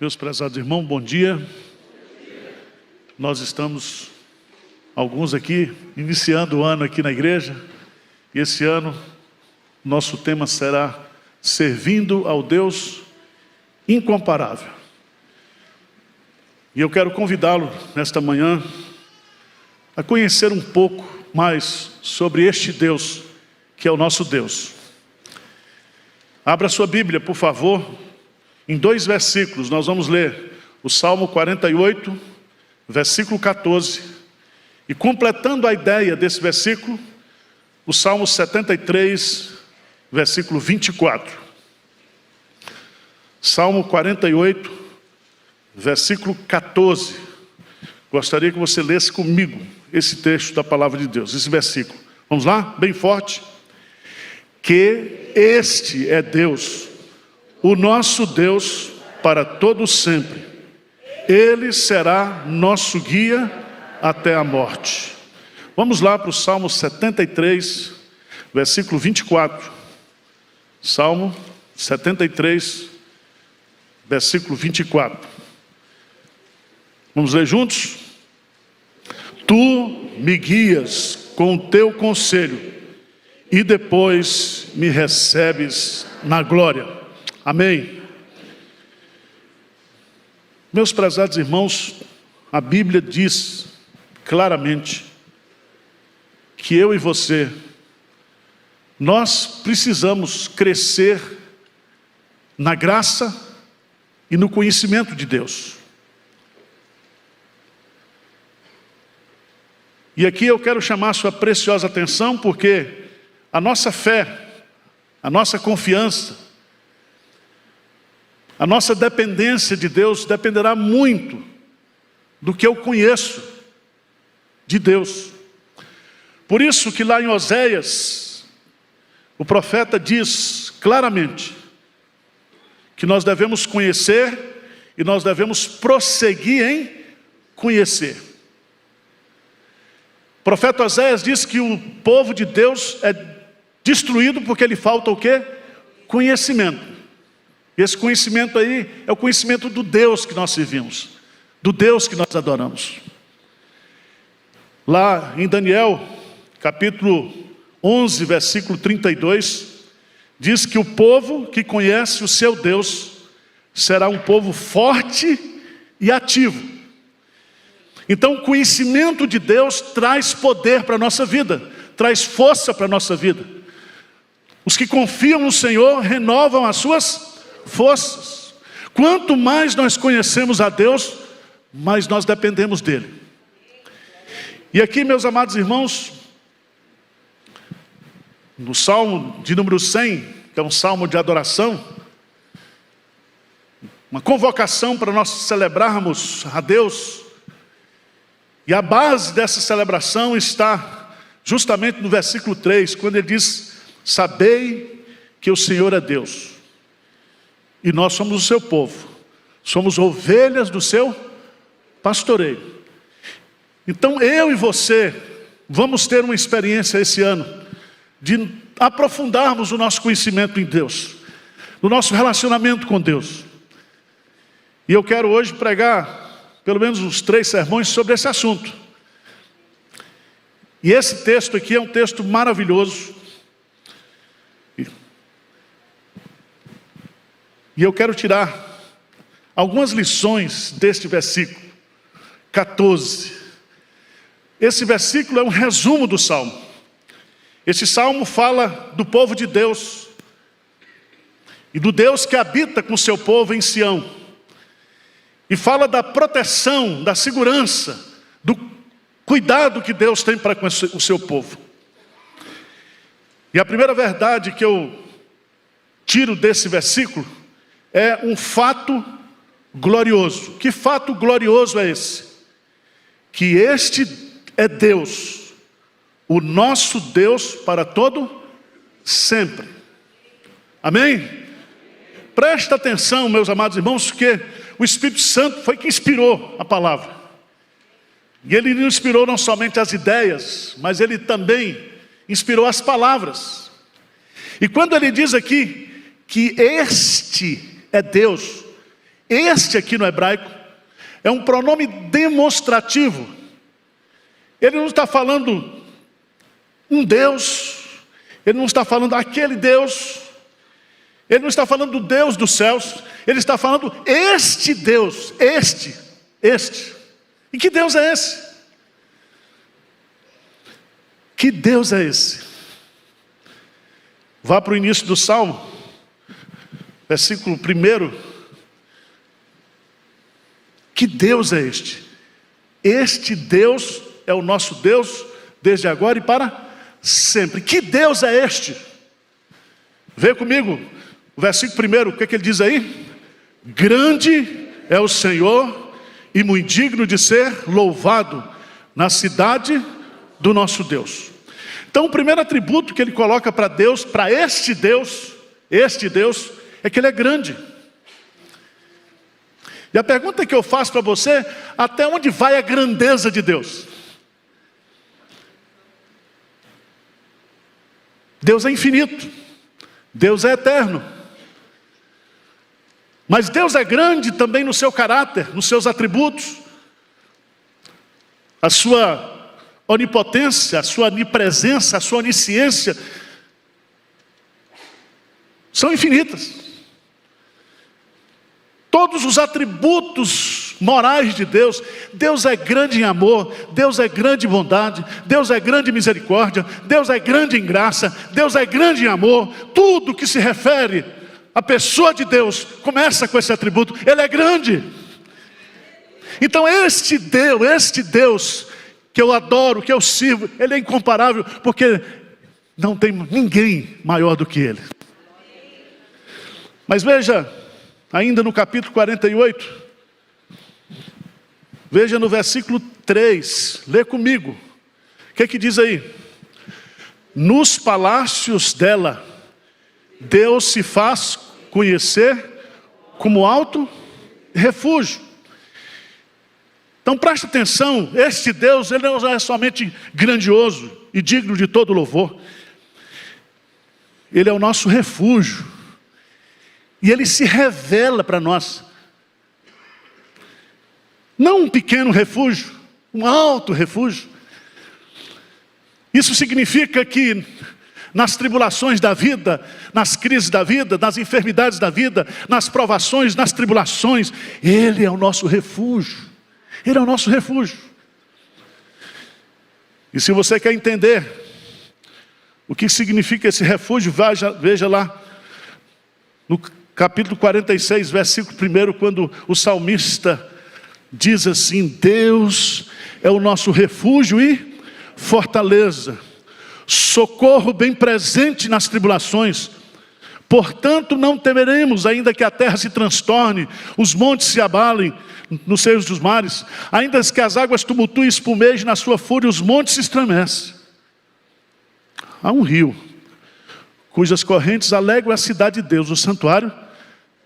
Meus prezados irmãos, bom dia. Nós estamos, alguns aqui, iniciando o ano aqui na igreja. E esse ano, nosso tema será Servindo ao Deus Incomparável. E eu quero convidá-lo, nesta manhã, a conhecer um pouco mais sobre este Deus, que é o nosso Deus. Abra sua Bíblia, por favor. Em 2 versículos, nós vamos ler o Salmo 48, versículo 14. E completando a ideia desse versículo, o Salmo 73, versículo 24. Salmo 48, versículo 14. Gostaria que você lesse comigo esse texto da palavra de Deus, esse versículo. Vamos lá? Bem forte. Que este é Deus, o nosso Deus para todo sempre. Ele será nosso guia até a morte. Vamos lá para o Salmo 73, versículo 24. Salmo 73, versículo 24. Vamos ler juntos? Tu me guias com o teu conselho e depois me recebes na glória. Amém. Meus prezados irmãos, a Bíblia diz claramente que eu e você, nós precisamos crescer na graça e no conhecimento de Deus. E aqui eu quero chamar a sua preciosa atenção, porque a nossa fé, a nossa confiança, a nossa dependência de Deus dependerá muito do que eu conheço de Deus. Por isso que lá em Oséias, o profeta diz claramente que nós devemos conhecer e nós devemos prosseguir em conhecer. O profeta Oséias diz que o povo de Deus é destruído porque lhe falta o quê? Conhecimento. Esse conhecimento aí é o conhecimento do Deus que nós servimos, do Deus que nós adoramos. Lá em Daniel, capítulo 11, versículo 32, diz que o povo que conhece o seu Deus será um povo forte e ativo. Então, o conhecimento de Deus traz poder para a nossa vida, traz força para a nossa vida. Os que confiam no Senhor renovam as suas forças. Quanto mais nós conhecemos a Deus, mais nós dependemos dele. E aqui, meus amados irmãos, no Salmo de número 100, que é um salmo de adoração, uma convocação para nós celebrarmos a Deus, e a base dessa celebração está justamente no versículo 3, quando ele diz: sabei que o Senhor é Deus, e nós somos o seu povo, somos ovelhas do seu pastoreio. Então eu e você vamos ter uma experiência esse ano de aprofundarmos o nosso conhecimento em Deus, no nosso relacionamento com Deus. E eu quero hoje pregar pelo menos uns 3 sermões sobre esse assunto. E esse texto aqui é um texto maravilhoso. E eu quero tirar algumas lições deste versículo 14. Esse versículo é um resumo do Salmo. Esse Salmo fala do povo de Deus e do Deus que habita com o seu povo em Sião. E fala da proteção, da segurança, do cuidado que Deus tem para com o seu povo. E a primeira verdade que eu tiro desse versículo é um fato glorioso. Que fato glorioso é esse? Que este é Deus, o nosso Deus para todo sempre. Amém? Presta atenção, meus amados irmãos, porque o Espírito Santo foi que inspirou a palavra. E ele não inspirou não somente as ideias, mas ele também inspirou as palavras. E quando ele diz aqui que este é Deus, Este aqui no hebraico é um pronome demonstrativo. Ele não está falando um Deus, ele não está falando aquele Deus, ele não está falando do Deus dos céus, ele está falando este Deus, este. E que Deus é esse? Que Deus é esse? Vá para o início do Salmo, versículo 1. Que Deus é este? Este Deus é o nosso Deus desde agora e para sempre. Que Deus é este? Vê comigo o versículo 1, o que ele diz aí? Grande é o Senhor e muito digno de ser louvado na cidade do nosso Deus. Então o primeiro atributo que ele coloca para Deus, para este Deus, é que ele é grande. E a pergunta que eu faço para você, até onde vai a grandeza de Deus? Deus é infinito, Deus é eterno. Mas Deus é grande também no seu caráter, nos seus atributos. A sua onipotência, a sua onipresença, a sua onisciência são infinitas. Todos os atributos morais de Deus, Deus é grande em amor, Deus é grande em bondade, Deus é grande em misericórdia, Deus é grande em graça, Deus é grande em amor. Tudo que se refere à pessoa de Deus começa com esse atributo, ele é grande. Então este Deus que eu adoro, que eu sirvo, ele é incomparável, porque não tem ninguém maior do que ele. Mas veja, ainda no capítulo 48, veja no versículo 3, lê comigo, o que diz aí? Nos palácios dela, Deus se faz conhecer como alto refúgio. Então preste atenção, este Deus, ele não é somente grandioso e digno de todo louvor. Ele é o nosso refúgio. E ele se revela para nós. Não um pequeno refúgio, um alto refúgio. Isso significa que nas tribulações da vida, nas crises da vida, nas enfermidades da vida, nas provações, nas tribulações, ele é o nosso refúgio. Ele é o nosso refúgio. E se você quer entender o que significa esse refúgio, veja lá no capítulo 46, versículo 1, quando o salmista diz assim: Deus é o nosso refúgio e fortaleza, socorro bem presente nas tribulações. Portanto não temeremos, ainda que a terra se transtorne, os montes se abalem nos seios dos mares, ainda que as águas tumultuem e espumejem na sua fúria, os montes se estremecem. Há um rio, cujas correntes alegram a cidade de Deus, o santuário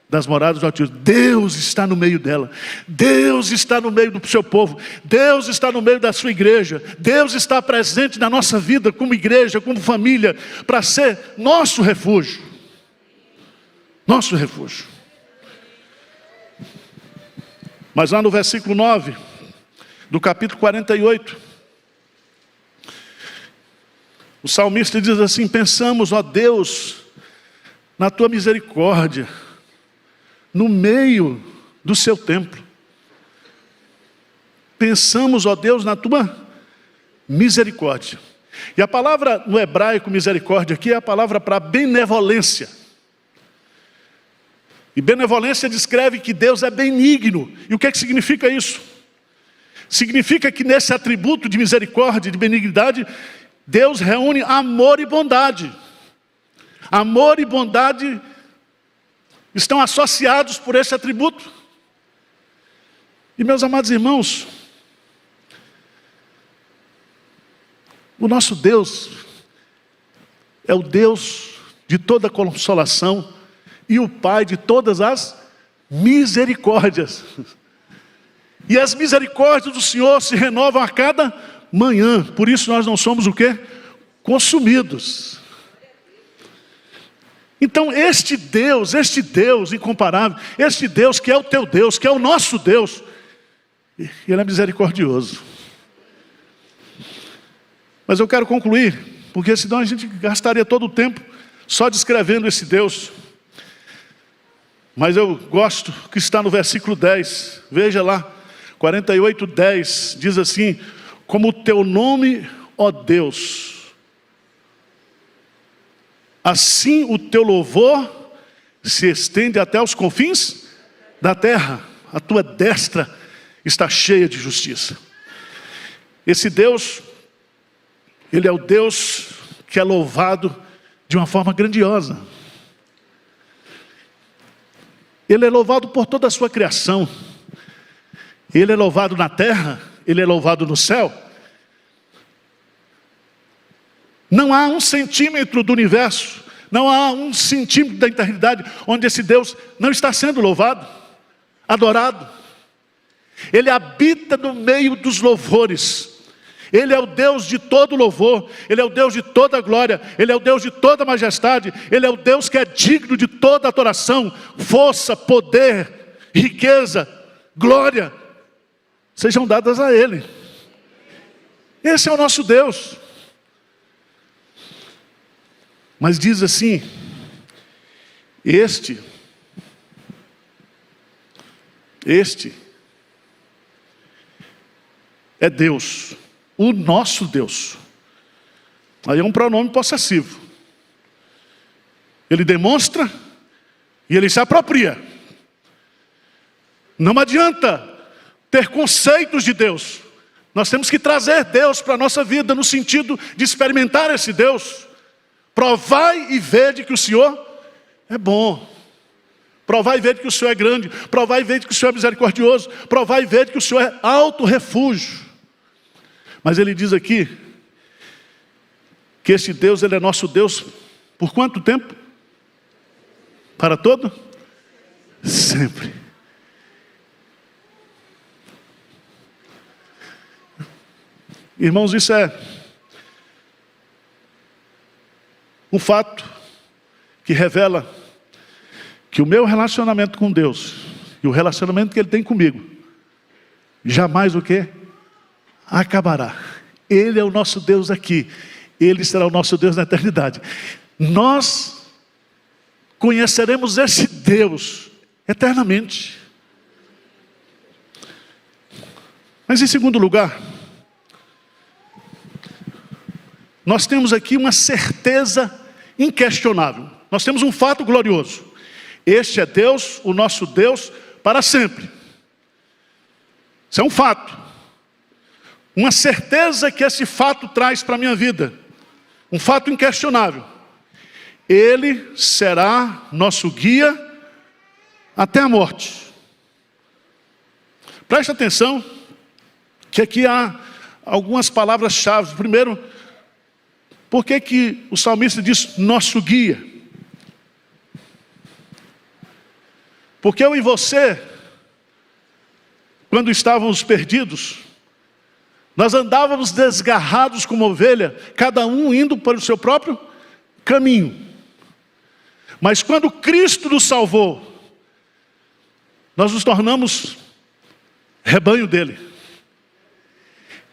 das moradas do Altíssimo. Deus está no meio dela, Deus está no meio do seu povo, Deus está no meio da sua igreja, Deus está presente na nossa vida como igreja, como família, para ser nosso refúgio. Nosso refúgio. Mas lá no versículo 9, do capítulo 48, o salmista diz assim: pensamos, ó Deus, na tua misericórdia, no meio do seu templo. Pensamos, ó Deus, na tua misericórdia. E a palavra no hebraico misericórdia aqui é a palavra para benevolência. E benevolência descreve que Deus é benigno. E o que significa isso? Significa que nesse atributo de misericórdia, de benignidade, Deus reúne amor e bondade. Amor e bondade estão associados por esse atributo. E meus amados irmãos, o nosso Deus é o Deus de toda consolação e o Pai de todas as misericórdias. E as misericórdias do Senhor se renovam a cada manhã. Por isso nós não somos o quê? Consumidos. Então este Deus incomparável, este Deus que é o teu Deus, que é o nosso Deus, Ele é misericordioso. Mas eu quero concluir, porque senão a gente gastaria todo o tempo só descrevendo esse Deus. Mas eu gosto que está no versículo 10, veja lá, 48:10, diz assim: como o teu nome, ó Deus, assim o teu louvor se estende até os confins da terra, a tua destra está cheia de justiça. Esse Deus, Ele é o Deus que é louvado de uma forma grandiosa. Ele é louvado por toda a sua criação. Ele é louvado na terra, Ele é louvado no céu. Não há um centímetro do universo, não há um centímetro da eternidade onde esse Deus não está sendo louvado, adorado. Ele habita no meio dos louvores. Ele é o Deus de todo louvor, Ele é o Deus de toda glória, Ele é o Deus de toda majestade, Ele é o Deus que é digno de toda adoração, força, poder, riqueza, glória, sejam dadas a Ele. Esse é o nosso Deus. Mas diz assim, este é Deus, o nosso Deus. Aí é um pronome possessivo. Ele demonstra e ele se apropria. Não adianta ter conceitos de Deus. Nós temos que trazer Deus para a nossa vida no sentido de experimentar esse Deus. Provai e vede que o Senhor é bom. Provai e vede que o Senhor é grande. Provai e vede que o Senhor é misericordioso. Provai e vede que o Senhor é alto refúgio. Mas ele diz aqui que esse Deus, Ele é nosso Deus por quanto tempo? Para todo? Sempre. Irmãos, isso é um fato que revela que o meu relacionamento com Deus e o relacionamento que Ele tem comigo jamais o quê? Acabará. Ele é o nosso Deus aqui, Ele será o nosso Deus na eternidade. Nós conheceremos esse Deus eternamente. Mas em segundo lugar, nós temos aqui uma certeza inquestionável. Nós temos um fato glorioso. Este é Deus, o nosso Deus, para sempre. Isso é um fato. Uma certeza que esse fato traz para a minha vida. Um fato inquestionável. Ele será nosso guia até a morte. Preste atenção que aqui há algumas palavras-chave. Primeiro, por que o salmista diz nosso guia? Porque eu e você, quando estávamos perdidos, nós andávamos desgarrados como ovelha, cada um indo para o seu próprio caminho. Mas quando Cristo nos salvou, nós nos tornamos rebanho dele.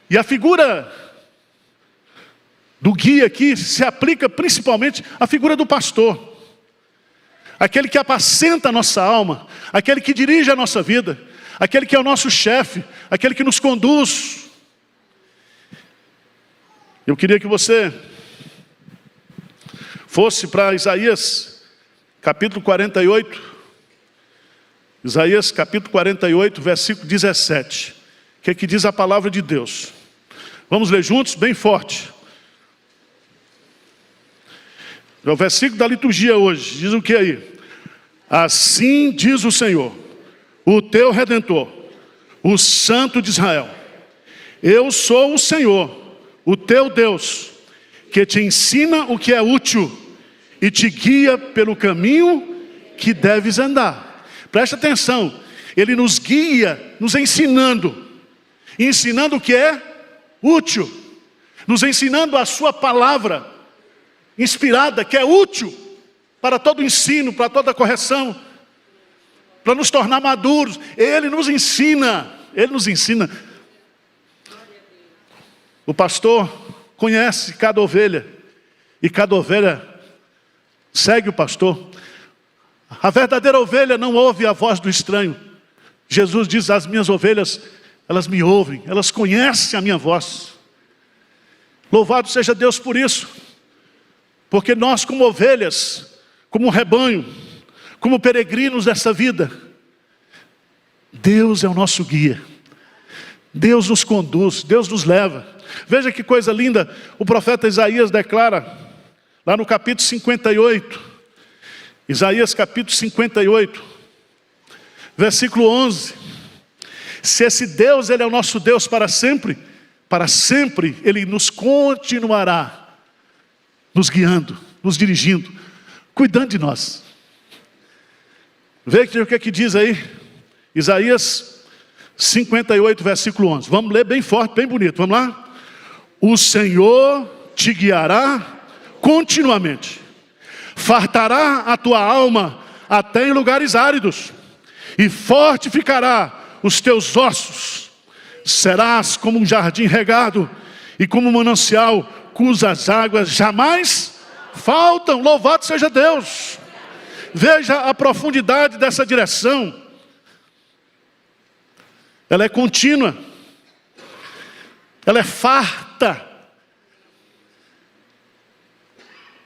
E a figura do guia aqui se aplica principalmente à figura do pastor. Aquele que apacenta a nossa alma, aquele que dirige a nossa vida, aquele que é o nosso chefe, aquele que nos conduz. Eu queria que você fosse para Isaías capítulo 48. Isaías capítulo 48, versículo 17. Que é que diz a palavra de Deus. Vamos ler juntos, bem forte. É o versículo da liturgia hoje. Diz o que aí? Assim diz o Senhor, o teu Redentor, o Santo de Israel. Eu sou o Senhor, o teu Deus, que te ensina o que é útil e te guia pelo caminho que deves andar. Presta atenção, Ele nos guia, nos ensinando o que é útil, nos ensinando a sua palavra inspirada, que é útil para todo ensino, para toda correção, para nos tornar maduros. Ele nos ensina, Ele nos ensina. O pastor conhece cada ovelha, e cada ovelha segue o pastor. A verdadeira ovelha não ouve a voz do estranho. Jesus diz: as minhas ovelhas, elas me ouvem, elas conhecem a minha voz. Louvado seja Deus por isso, porque nós, como ovelhas, como um rebanho, como peregrinos dessa vida, Deus é o nosso guia, Deus nos conduz, Deus nos leva. Veja que coisa linda, o profeta Isaías declara, lá no capítulo 58, Isaías capítulo 58, versículo 11, se esse Deus, Ele é o nosso Deus para sempre Ele nos continuará, nos guiando, nos dirigindo, cuidando de nós. Veja o que é que diz aí, Isaías 58, versículo 11, vamos ler bem forte, bem bonito, vamos lá? O Senhor te guiará continuamente, fartará a tua alma até em lugares áridos, e fortificará os teus ossos. Serás como um jardim regado, e como um manancial cujas águas jamais faltam. Louvado seja Deus. Veja a profundidade dessa direção. Ela é contínua, ela é farta.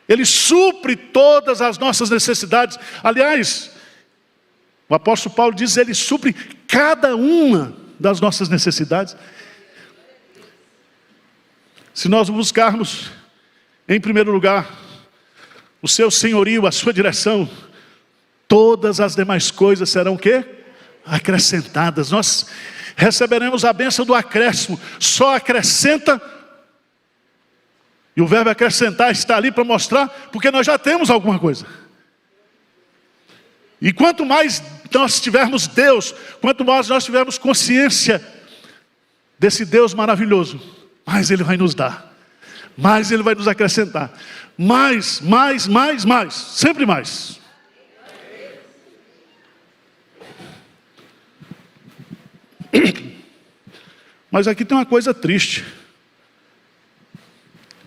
Ele supre todas as nossas necessidades. Aliás, o apóstolo Paulo diz: Ele supre cada uma das nossas necessidades. Se nós buscarmos, em primeiro lugar, o seu senhorio, a sua direção, todas as demais coisas serão o quê? Acrescentadas. Nós receberemos a bênção do acréscimo. Só acrescenta. E o verbo acrescentar está ali para mostrar, porque nós já temos alguma coisa. E quanto mais nós tivermos Deus, quanto mais nós tivermos consciência desse Deus maravilhoso, mais Ele vai nos dar, mais Ele vai nos acrescentar, mais, sempre mais. Mas aqui tem uma coisa triste.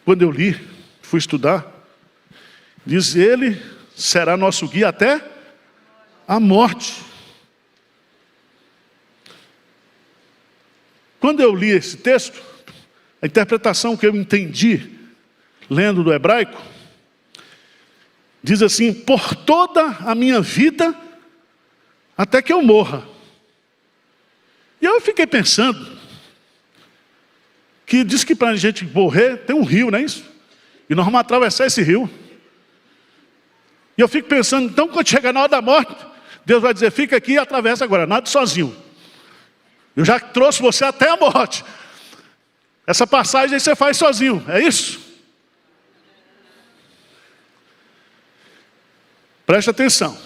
Quando eu li, fui estudar, diz: Ele será nosso guia até a morte. Quando eu li esse texto, a interpretação que eu entendi, lendo do hebraico, diz assim: por toda a minha vida, até que eu morra. E eu fiquei pensando, que diz que para a gente morrer, tem um rio, não é isso? E nós vamos atravessar esse rio. E eu fico pensando, então quando chegar na hora da morte, Deus vai dizer: fica aqui e atravessa agora, nada sozinho. Eu já trouxe você até a morte. Essa passagem aí você faz sozinho, é isso? Preste atenção.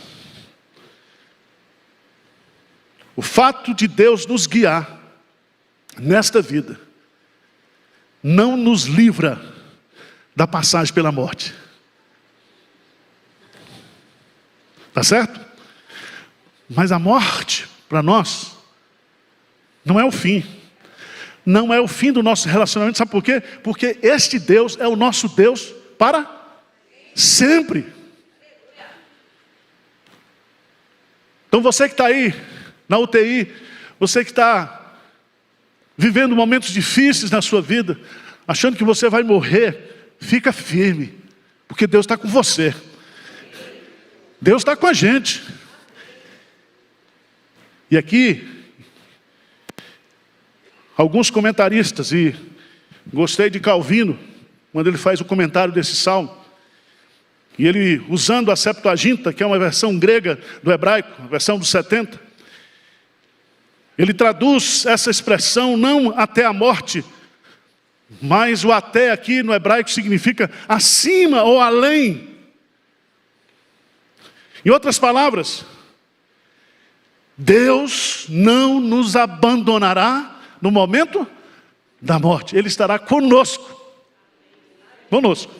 O fato de Deus nos guiar nesta vida não nos livra da passagem pela morte. Tá certo? Mas a morte, para nós, não é o fim. Não é o fim do nosso relacionamento. Sabe por quê? Porque este Deus é o nosso Deus para sempre. Então você que está aí na UTI, você que está vivendo momentos difíceis na sua vida, achando que você vai morrer, fica firme, porque Deus está com você. Deus está com a gente. E aqui, alguns comentaristas, e gostei de Calvino, quando ele faz o comentário desse salmo, e ele, usando a Septuaginta, que é uma versão grega do hebraico, a versão dos 70, ele traduz essa expressão não até a morte, mas o até aqui no hebraico significa acima ou além. Em outras palavras, Deus não nos abandonará no momento da morte. Ele estará conosco. Conosco.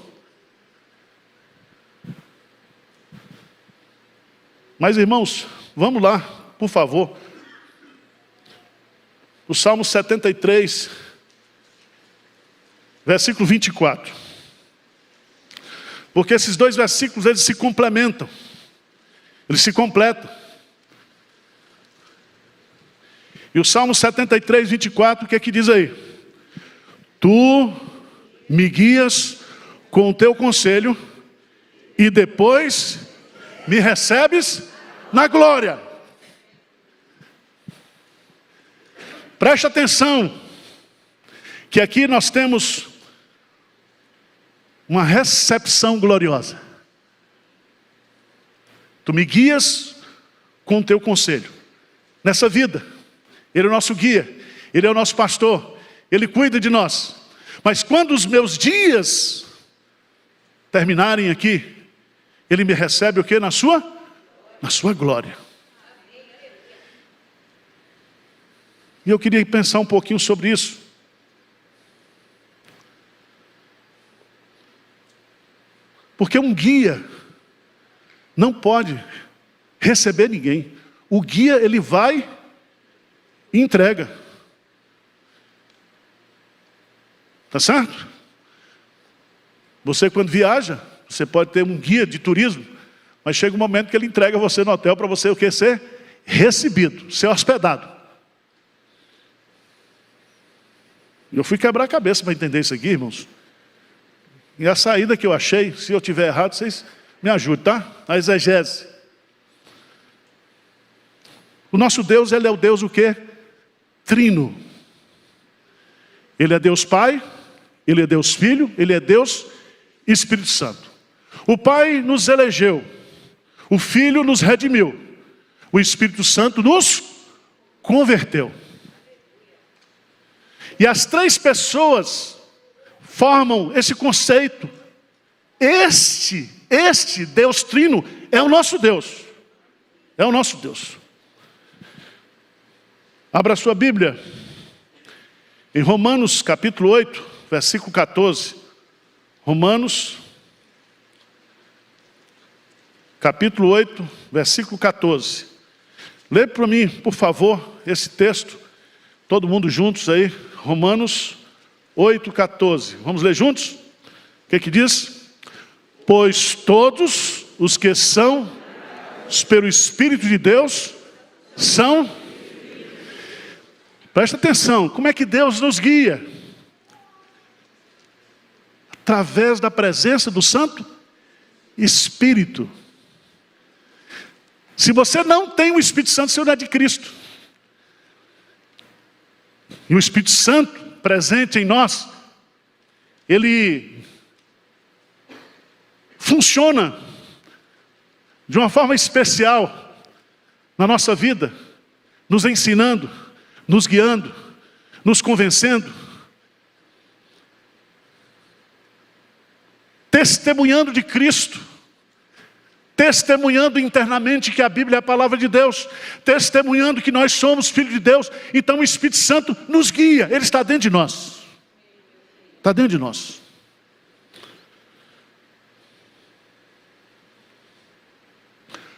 Mas, irmãos, vamos lá, por favor. O Salmo 73, versículo 24. Porque esses dois versículos, eles se complementam. Eles se completam. E o Salmo 73, 24, o que é que diz aí? Tu me guias com o teu conselho e depois me recebes na glória. Preste atenção, que aqui nós temos uma recepção gloriosa. Tu me guias com o teu conselho. Nessa vida, Ele é o nosso guia, Ele é o nosso pastor, Ele cuida de nós. Mas quando os meus dias terminarem aqui, Ele me recebe o quê? Na sua glória. E eu queria pensar um pouquinho sobre isso. Porque um guia não pode receber ninguém. O guia, ele vai e entrega. Tá certo? Você quando viaja, você pode ter um guia de turismo, mas chega um momento que ele entrega você no hotel para você o que? Ser recebido, ser hospedado. Eu fui quebrar a cabeça para entender isso aqui, irmãos. E a saída que eu achei, se eu tiver errado, vocês me ajudem, tá? A exegese. O nosso Deus, Ele é o Deus o quê? Trino. Ele é Deus Pai, Ele é Deus Filho, Ele é Deus Espírito Santo. O Pai nos elegeu, o Filho nos redimiu, o Espírito Santo nos converteu. E as três pessoas formam esse conceito. Este Deus Trino é o nosso Deus. É o nosso Deus. Abra a sua Bíblia em Romanos capítulo 8, versículo 14. Romanos capítulo 8, versículo 14. Lê para mim, por favor, esse texto. Todo mundo juntos aí. Romanos 8, 14. Vamos ler juntos? O que diz? Pois todos os que são pelo Espírito de Deus são... Presta atenção, como é que Deus nos guia? Através da presença do Santo Espírito. Se você não tem o Espírito Santo, você não é de Cristo. E o Espírito Santo presente em nós, ele funciona de uma forma especial na nossa vida, nos ensinando, nos guiando, nos convencendo, testemunhando de Cristo, testemunhando internamente que a Bíblia é a palavra de Deus, testemunhando que nós somos filhos de Deus. Então o Espírito Santo nos guia, Ele está dentro de nós. Está dentro de nós.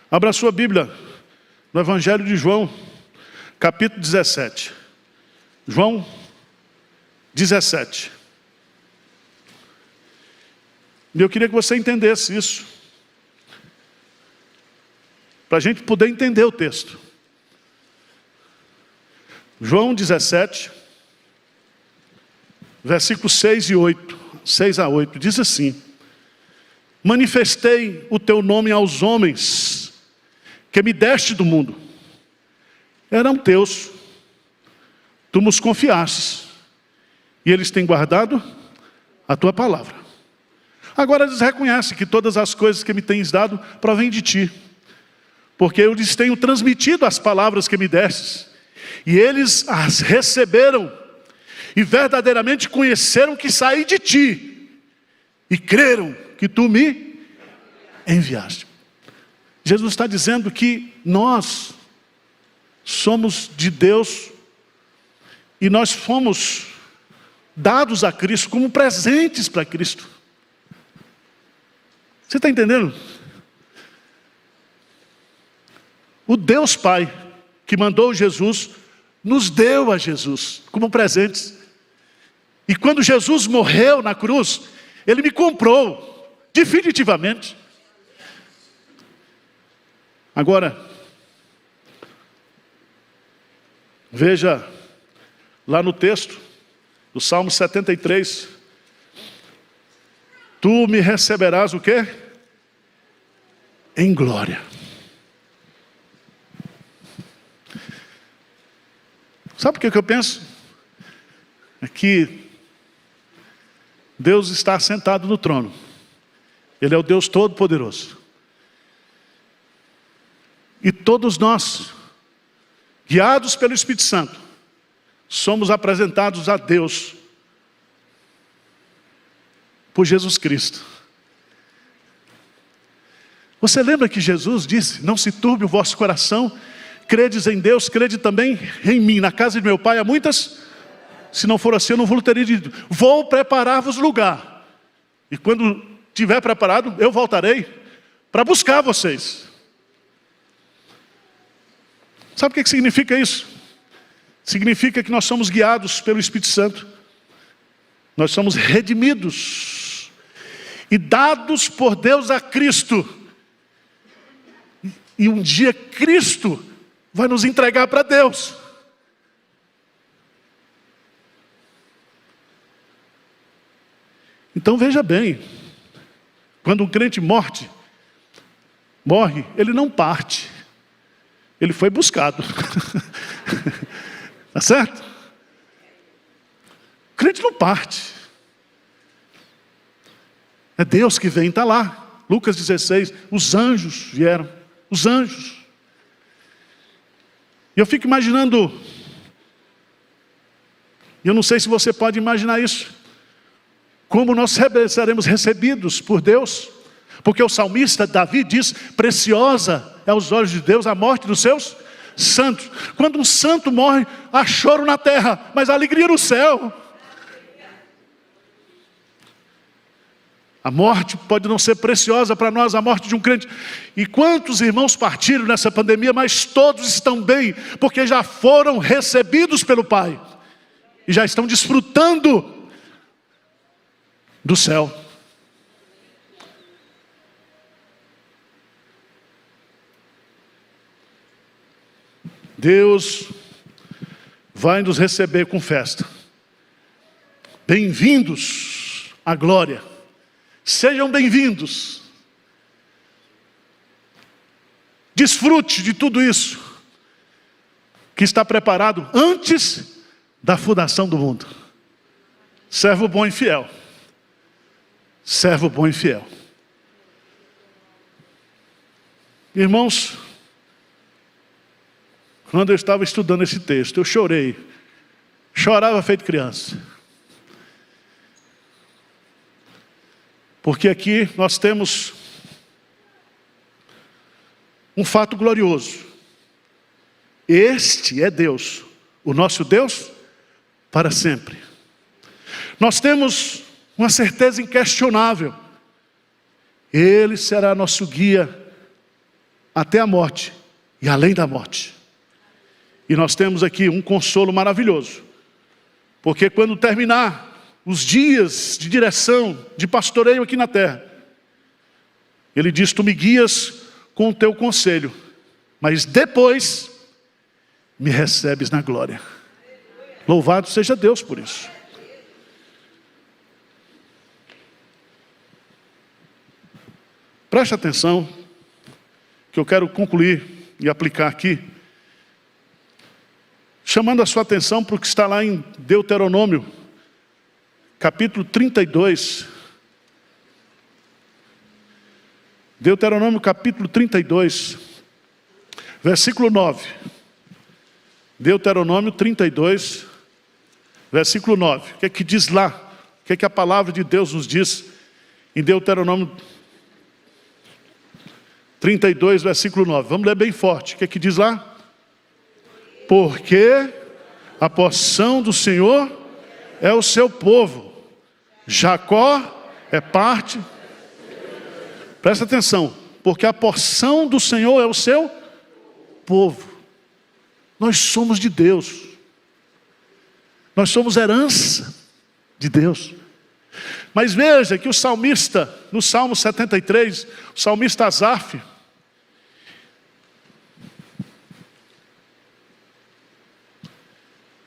Abra a sua Bíblia no Evangelho de João, capítulo 17. João 17. E eu queria que você entendesse isso, para a gente poder entender o texto. João 17, versículos 6 e 8, 6 a 8, diz assim: manifestei o teu nome aos homens, que me deste do mundo. Eram teus, tu nos confiastes, e eles têm guardado a tua palavra. Agora eles reconhecem que todas as coisas que me tens dado provêm de ti, porque eu lhes tenho transmitido as palavras que me destes, e eles as receberam, e verdadeiramente conheceram que saí de ti, e creram que tu me enviaste. Jesus está dizendo que nós somos de Deus, e nós fomos dados a Cristo como presentes para Cristo. Você está entendendo? o Deus Pai, que mandou Jesus, nos deu a Jesus como presentes. E quando Jesus morreu na cruz, Ele me comprou, definitivamente. Agora, veja lá no texto do Salmo 73. Tu me receberás o quê? Em glória. Sabe o que eu penso? É que Deus está sentado no trono. Ele é o Deus Todo-Poderoso. E todos nós, guiados pelo Espírito Santo, somos apresentados a Deus por Jesus Cristo. Você lembra que Jesus disse: não se turbe o vosso coração, credes em Deus, crede também em mim. Na casa de meu Pai há muitas, se não for assim eu não vos teria dito, vou preparar-vos lugar. E quando estiver preparado, eu voltarei para buscar vocês. Sabe o que significa isso? Significa que nós somos guiados pelo Espírito Santo. Nós somos redimidos e dados por Deus a Cristo. E um dia Cristo vai nos entregar para Deus. Então veja bem, quando um crente morre, ele não parte. Ele foi buscado. Tá certo? O crente não parte. É Deus que vem, está lá. Lucas 16, os anjos vieram. Os anjos. E eu fico imaginando, e eu não sei se você pode imaginar isso, como nós seremos recebidos por Deus, porque o salmista Davi diz: preciosa é aos olhos de Deus a morte dos seus santos. Quando um santo morre, há choro na terra, mas há alegria no céu. A morte pode não ser preciosa para nós, a morte de um crente. E quantos irmãos partiram nessa pandemia, mas todos estão bem, porque já foram recebidos pelo Pai. E já estão desfrutando do céu. Deus vai nos receber com festa. Bem-vindos à glória. Sejam bem-vindos. Desfrute de tudo isso que está preparado antes da fundação do mundo. Servo bom e fiel. Servo bom e fiel. Irmãos, quando eu estava estudando esse texto, eu chorei. Chorava feito criança. Porque aqui nós temos um fato glorioso. Este é Deus, o nosso Deus para sempre. Nós temos uma certeza inquestionável. Ele será nosso guia até a morte e além da morte. E nós temos aqui um consolo maravilhoso. Porque quando terminar os dias de direção, de pastoreio aqui na terra, Ele diz: tu me guias com o teu conselho, mas depois me recebes na glória. Louvado seja Deus por isso. Preste atenção, que eu quero concluir e aplicar aqui, chamando a sua atenção para o que está lá em Deuteronômio, capítulo 32. Deuteronômio capítulo 32, versículo 9. Deuteronômio 32, versículo 9. O que é que diz lá? O que é que a palavra de Deus nos diz em Deuteronômio 32, versículo 9. Vamos ler bem forte. O que é que diz lá? Porque a porção do Senhor é o seu povo. Jacó é parte. Presta atenção. Porque a porção do Senhor é o seu povo. Nós somos de Deus. Nós somos herança de Deus. Mas veja que o salmista, no Salmo 73, o salmista Asaf,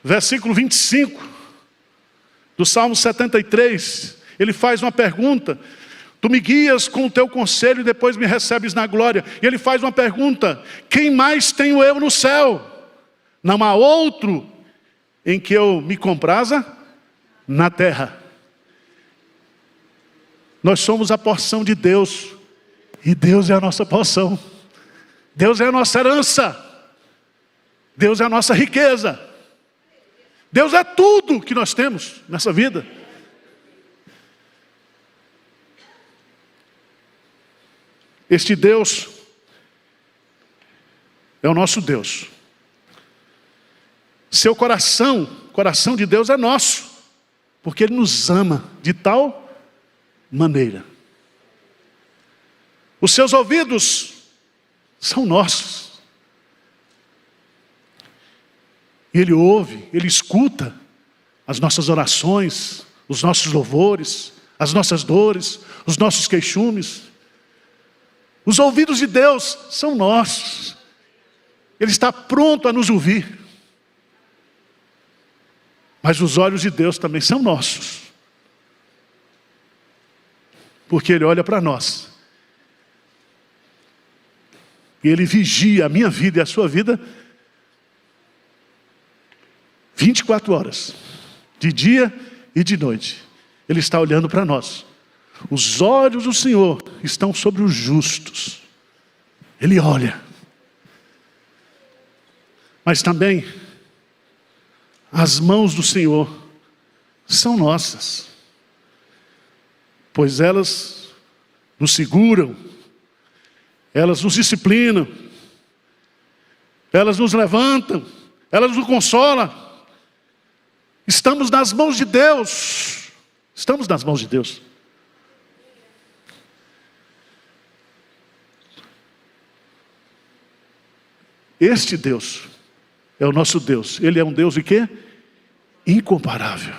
versículo 25 do Salmo 73, ele faz uma pergunta: tu me guias com o teu conselho e depois me recebes na glória. E ele faz uma pergunta: quem mais tenho eu no céu? Não há outro em que eu me compraza na terra. Nós somos a porção de Deus, e Deus é a nossa porção. Deus é a nossa herança. Deus é a nossa riqueza. Deus é tudo que nós temos nessa vida. Este Deus é o nosso Deus. Seu coração, o coração de Deus é nosso, porque Ele nos ama de tal maneira. Os seus ouvidos são nossos. E Ele ouve, Ele escuta as nossas orações, os nossos louvores, as nossas dores, os nossos queixumes. Os ouvidos de Deus são nossos. Ele está pronto a nos ouvir. Mas os olhos de Deus também são nossos. Porque Ele olha para nós. E Ele vigia a minha vida e a sua vida 24 horas, de dia e de noite. Ele está olhando para nós. Os olhos do Senhor estão sobre os justos. Ele olha. Mas também as mãos do Senhor são nossas, pois elas nos seguram, elas nos disciplinam, elas nos levantam, elas nos consolam. Estamos nas mãos de Deus. Estamos nas mãos de Deus. Este Deus é o nosso Deus. Ele é um Deus de quê? Incomparável.